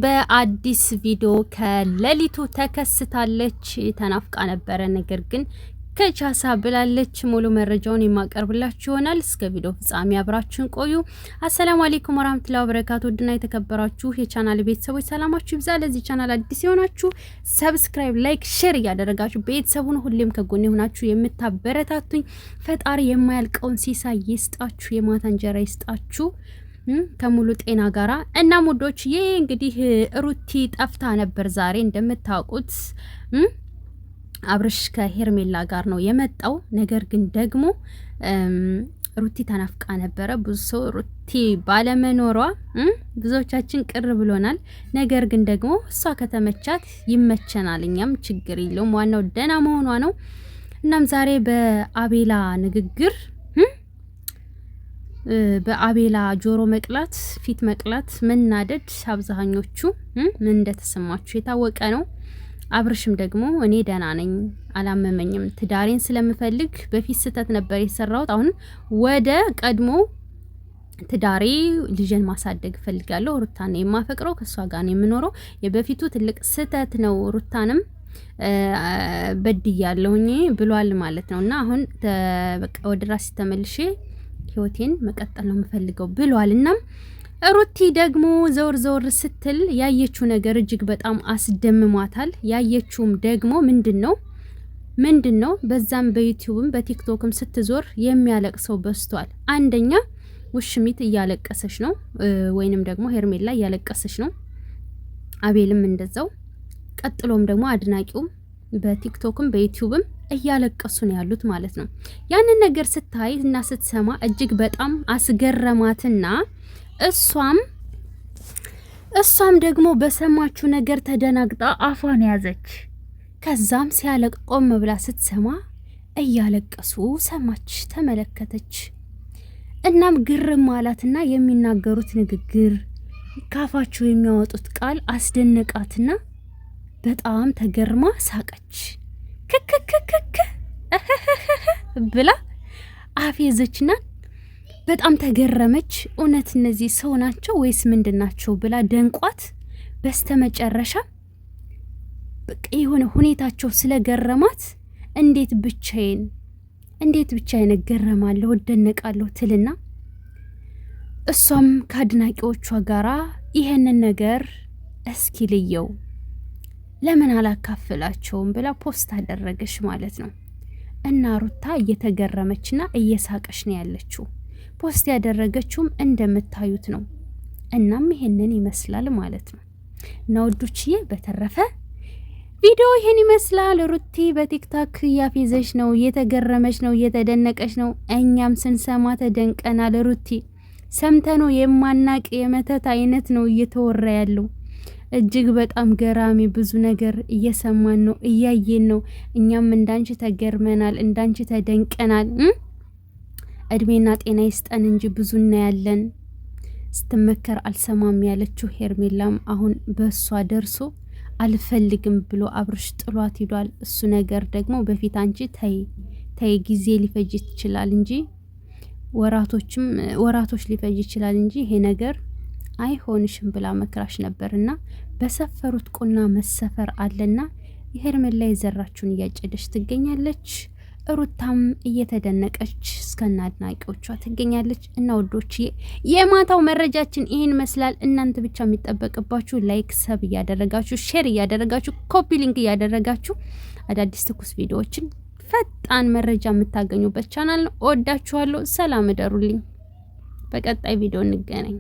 በአዲስ ቪዲዮ ከሌሊቱ ተከስታለች። ተናፍቃ ነበረ፣ ነገር ግን ከቻሳ ብላለች። ሙሉ መረጃውን የማቀርብላችሁ ይሆናል። እስከ ቪዲዮ ፍጻሜ አብራችሁን ቆዩ። አሰላሙ አለይኩም ወራህመቱላሂ ወበረካቱ። ውድና የተከበራችሁ የቻናል ቤተሰቦች ሰላማችሁ ይብዛ። ለዚህ ቻናል አዲስ የሆናችሁ ሰብስክራይብ፣ ላይክ፣ ሼር እያደረጋችሁ ቤተሰቡን ሁሌም ከጎኔ ሆናችሁ የምታበረታቱኝ ፈጣሪ የማያልቀውን ሲሳይ ይስጣችሁ፣ የማታ እንጀራ ይስጣችሁ ከሙሉ ጤና ጋራ እና ሙዶች እንግዲህ ሩቲ ጠፍታ ነበር። ዛሬ እንደምታውቁት አብርሽ ከሄርሜላ ጋር ነው የመጣው። ነገር ግን ደግሞ ሩቲ ተናፍቃ ነበረ። ብዙ ሰው ሩቲ ባለመኖሯ ብዙዎቻችን ቅር ብሎናል። ነገር ግን ደግሞ እሷ ከተመቻት ይመቸናል፣ እኛም ችግር የለውም። ዋናው ደህና መሆኗ ነው። እናም ዛሬ በአቤላ ንግግር በአቤላ ጆሮ መቅላት፣ ፊት መቅላት፣ መናደድ አብዛኞቹ ምን እንደተሰማችሁ የታወቀ ነው። አብርሽም ደግሞ እኔ ደህና ነኝ፣ አላመመኝም፣ ትዳሬን ስለምፈልግ በፊት ስህተት ነበር የሰራሁት፣ አሁን ወደ ቀድሞ ትዳሬ ልጅን ማሳደግ ፈልጋለሁ፣ ሩታን የማፈቅረው ከሷ ጋር ነው የምኖረው፣ የበፊቱ ትልቅ ስህተት ነው፣ ሩታንም በድያለሁኝ ብሏል ማለት ነውና አሁን በቃ ወደ ራሴ ተመልሼ ህይወቴን መቀጠል ነው የምፈልገው ብሏል። እናም ሩቲ ደግሞ ዘወር ዘወር ስትል ያየችው ነገር እጅግ በጣም አስደምሟታል። ያየችውም ደግሞ ምንድነው በዛም በዩቲዩብም በቲክቶክም ስትዞር የሚያለቅሰው በስቷል። አንደኛ ውሽሚት እያለቀሰች ነው፣ ወይንም ደግሞ ሄርሜላ እያለቀሰች ነው፣ አቤልም እንደዛው። ቀጥሎም ደግሞ አድናቂውም በቲክቶክም በዩቲዩብም እያለቀሱ ነው ያሉት ማለት ነው። ያንን ነገር ስታይ እና ስትሰማ እጅግ በጣም አስገረማትና እሷም ደግሞ በሰማችው ነገር ተደናግጣ አፏን ያዘች። ከዛም ሲያለቆም ብላ ስትሰማ እያለቀሱ ሰማች፣ ተመለከተች። እናም ግርም አላትና የሚናገሩት ንግግር ካፋቸው የሚያወጡት ቃል አስደነቃትና በጣም ተገርማ ሳቀች። ክክክክክ ብላ አፌዘችና በጣም ተገረመች። እውነት እነዚህ ሰው ናቸው ወይስ ምንድናቸው ብላ ደንቋት፣ በስተመጨረሻ በቃ የሆነ ሁኔታቸው ስለገረማት እንዴት ብቻዬን እገረማለሁ እደነቃለሁ ትልና እሷም ከአድናቂዎቿ ጋራ ይሄንን ነገር እስኪ ልየው ለምን አላካፍላቸውም ብላ ፖስት አደረገች ማለት ነው። እና ሩታ እየተገረመችና እየሳቀች ነው ያለችው። ፖስት ያደረገችውም እንደምታዩት ነው። እናም ይሄንን ይመስላል ማለት ነው። እና ወዶችዬ በተረፈ ቪዲዮ ይሄን ይመስላል። ሩቲ በቲክታክ እያፌዘች ነው፣ እየተገረመች ነው፣ እየተደነቀች ነው። እኛም ስንሰማ ተደንቀናል። ሩቲ ሰምተነው የማናቅ የመተት አይነት ነው እየተወራ ያለው። እጅግ በጣም ገራሚ ብዙ ነገር እየሰማን ነው፣ እያየን ነው። እኛም እንዳንቺ ተገርመናል፣ እንዳንቺ ተደንቀናል። እድሜና ጤና ይስጠን እንጂ ብዙ እናያለን። ስትመከር አልሰማም ያለችው ሄርሜላም አሁን በሷ ደርሶ አልፈልግም ብሎ አብርሽ ጥሏት ሄዷል። እሱ ነገር ደግሞ በፊት አንቺ ተይ ጊዜ ሊፈጅ ይችላል እንጂ ወራቶች ሊፈጅ ይችላል እንጂ ይሄ ነገር አይሆንሽም ብላ መክራሽ ነበርና በሰፈሩት ቁና መሰፈር አለና የሄርሜላ የዘራችሁን እያጨደች ትገኛለች። ሩታም እየተደነቀች እስከና አድናቂዎቿ ትገኛለች። እና ወዶች የማታው መረጃችን ይሄን መስላል። እናንተ ብቻ የሚጠበቅባችሁ ላይክ፣ ሰብ እያደረጋችሁ ሼር እያደረጋችሁ ኮፒ ሊንክ እያደረጋችሁ አዳዲስ ትኩስ ቪዲዮዎችን ፈጣን መረጃ የምታገኙበት ቻናል ነው። ወዳችኋለሁ። ሰላም እደሩልኝ። በቀጣይ ቪዲዮ እንገናኝ።